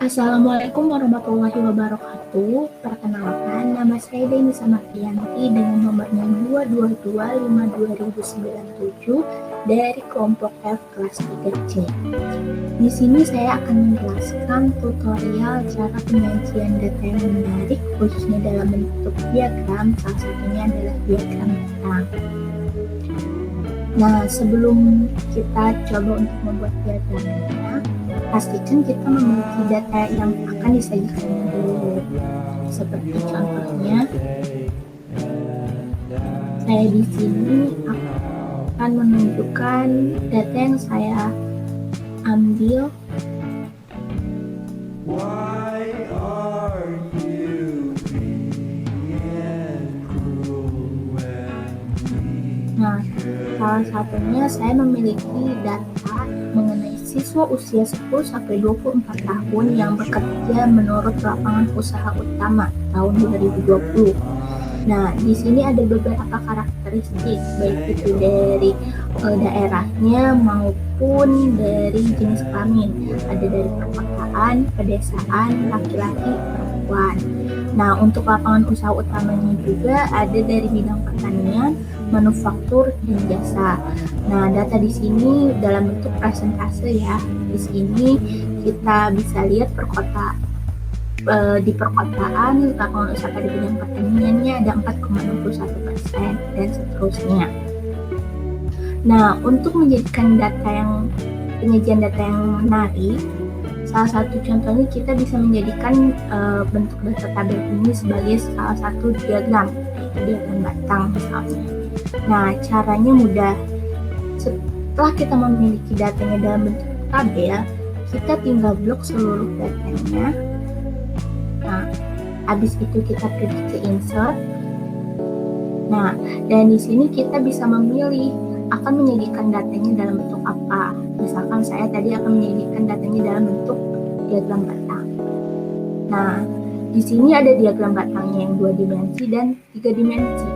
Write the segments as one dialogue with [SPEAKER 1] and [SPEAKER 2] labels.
[SPEAKER 1] Assalamualaikum warahmatullahi wabarakatuh. Perkenalkan, nama saya Deni Samartianti dengan nomornya 2225297 dari kelompok F kelas 3C. Di sini saya akan menjelaskan tutorial cara penyajian data yang menarik, khususnya dalam bentuk diagram, salah satunya adalah diagram bintang. Nah, sebelum kita coba untuk membuat diagramnya, pastikan kita memiliki data yang akan disajikan dulu. Seperti contohnya, saya di sini akan menunjukkan data yang saya ambil. Nah, salah satunya saya memiliki data mengenai siswa usia 10-24 tahun yang bekerja menurut lapangan usaha utama tahun 2020. Nah, di sini ada beberapa karakteristik, baik itu dari daerahnya maupun dari jenis kelamin. Ada dari perkotaan, pedesaan, laki-laki, perempuan. Nah, untuk lapangan usaha utamanya juga ada dari bidang pertanian, manufaktur, dan jasa. Nah, data di sini dalam bentuk persentase ya. Di sini kita bisa lihat di perkotaan, lapangan usaha pada bidang pertaniannya ada 4,61% dan seterusnya. Nah, untuk menjadikan penyajian data yang menarik, salah satu contohnya kita bisa menjadikan bentuk data tabel ini sebagai salah satu diagram, yaitu diagram batang misalnya. Nah, caranya mudah. Setelah kita memiliki datanya dalam bentuk tabel, kita tinggal blok seluruh datanya. Nah, habis itu kita pergi ke insert. Nah, dan di sini kita bisa memilih akan menyajikan datanya dalam bentuk apa. Misalkan saya tadi akan menyajikan datanya dalam bentuk diagram batang. Nah, di sini ada diagram batangnya yang 2 dimensi dan 3 dimensi.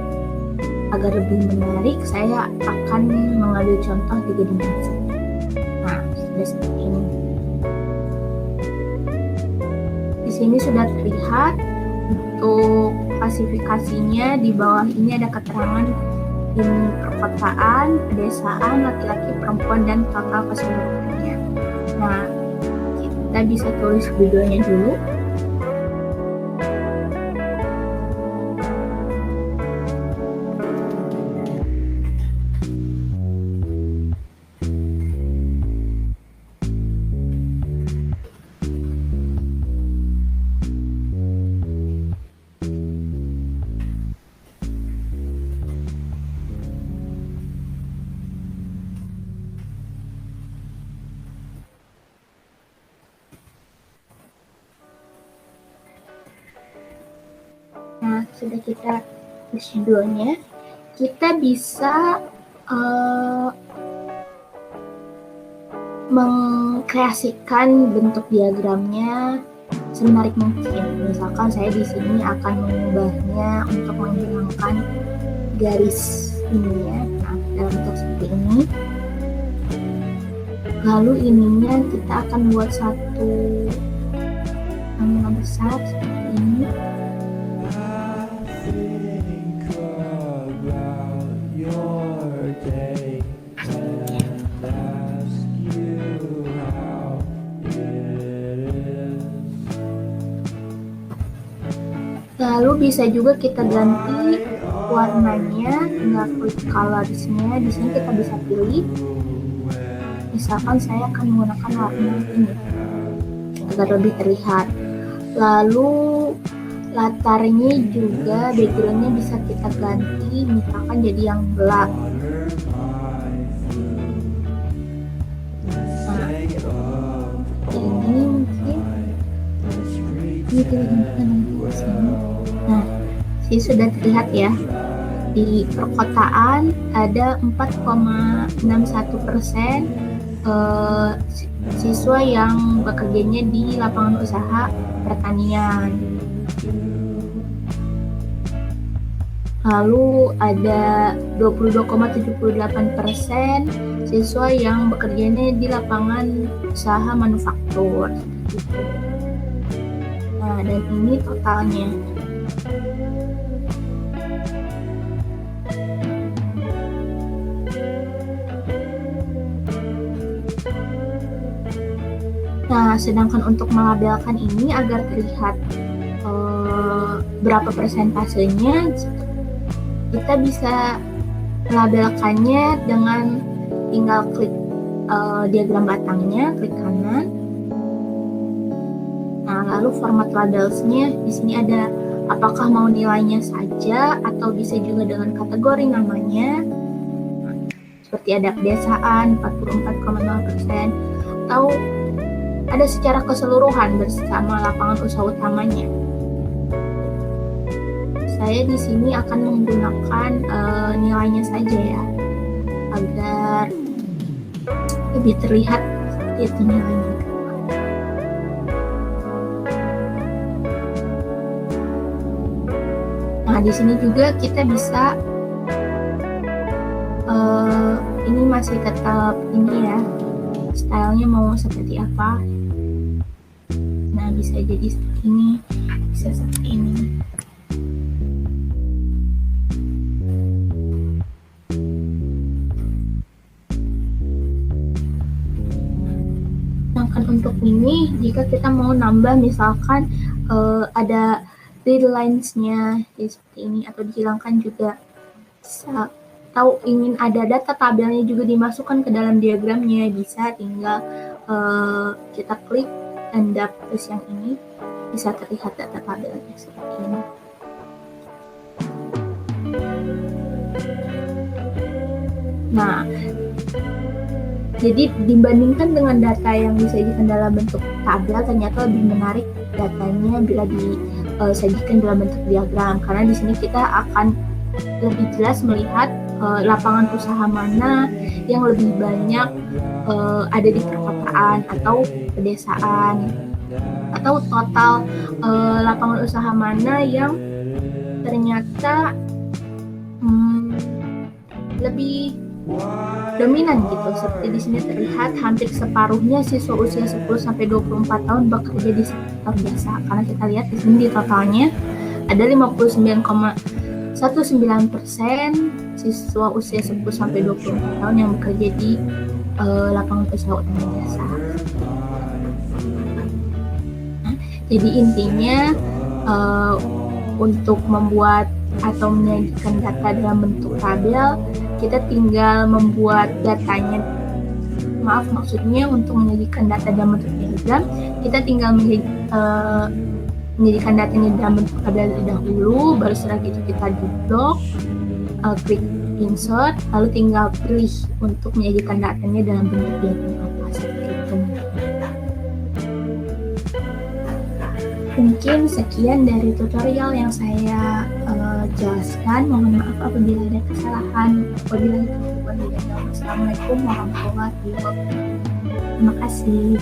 [SPEAKER 1] Agar lebih menarik, saya akan mengambil contoh 3 dimensi. Nah, sudah seperti ini. Di sini sudah terlihat untuk klasifikasinya. Di bawah ini ada keterangan ini perkotaan, pedesaan, laki-laki, perempuan, dan total keseluruhannya. Nah, kita bisa tulis judulnya dulu. Nah, sudah kita tulis judulnya, kita bisa mengkreasikan bentuk diagramnya semenarik mungkin. Misalkan saya di sini akan mengubahnya untuk menghilangkan garis ini ya. Nah, dalam bentuk seperti ini. Lalu ininya kita akan buat satu angka besar seperti ini. Lalu bisa juga kita ganti warnanya, tinggal klik colorsnya. Di sini kita bisa pilih. Misalkan saya akan menggunakan warna ini agar lebih terlihat. Lalu latarnya juga, backgroundnya bisa kita ganti, misalkan jadi yang gelap. Nah, ini mungkin ini kita gantikan di sini. Nah, sini sudah terlihat ya. Di perkotaan ada 4,61% siswa yang bekerjanya di lapangan usaha pertanian. Lalu ada 22,78% siswa yang bekerjanya di lapangan usaha manufaktur. Gitu. Nah, dan ini totalnya. Nah, sedangkan untuk melabelkan ini agar terlihat berapa persentasenya, kita bisa melabelkannya dengan tinggal klik diagram batangnya, klik kanan. Nah, lalu format labelsnya di sini ada apakah mau nilainya saja atau bisa juga dengan kategori namanya. Seperti ada pedesaan 44,0% atau ada secara keseluruhan bersama lapangan usaha utamanya. Saya di sini akan menggunakan nilainya saja ya, agar lebih terlihat seperti itu nilainya. Nah, di sini juga kita bisa ini masih tetap ini ya, stylenya mau seperti apa. Nah, bisa jadi seperti ini, bisa seperti ini. Sedangkan untuk ini, jika kita mau nambah misalkan ada grid lines-nya seperti ini atau dihilangkan juga bisa, atau ingin ada data tabelnya juga dimasukkan ke dalam diagramnya, bisa tinggal kita klik tanda plus yang ini, bisa terlihat data tabelnya seperti ini. Nah, jadi dibandingkan dengan data yang disajikan dalam bentuk tabel, ternyata lebih menarik datanya bila disajikan dalam bentuk diagram, karena di sini kita akan lebih jelas melihat lapangan usaha mana yang lebih banyak ada di perkotaan atau pedesaan, atau total lapangan usaha mana yang ternyata lebih dominan gitu. Seperti di sini terlihat hampir separuhnya siswa usia 10-24 tahun bekerja di sektor jasa, karena kita lihat di sini di totalnya ada 59,19% siswa usia 10-24 tahun yang bekerja di lapangan usaha utama jasa. Nah, jadi intinya untuk membuat atau menyajikan data dalam bentuk tabel, kita tinggal membuat datanya, maksudnya untuk menyajikan data dalam bentuk diagram, kita tinggal menjadikan datanya dalam bentuk tabel terlebih dahulu, baru setelah itu kita double klik insert, lalu tinggal pilih untuk menyajikan datanya dalam bentuk diagram apa, seperti itu. Mungkin sekian dari tutorial yang saya jelaskan. Mohon maaf apabila ada kesalahan. Wassalamualaikum warahmatullahi wabarakatuh. Terima kasih.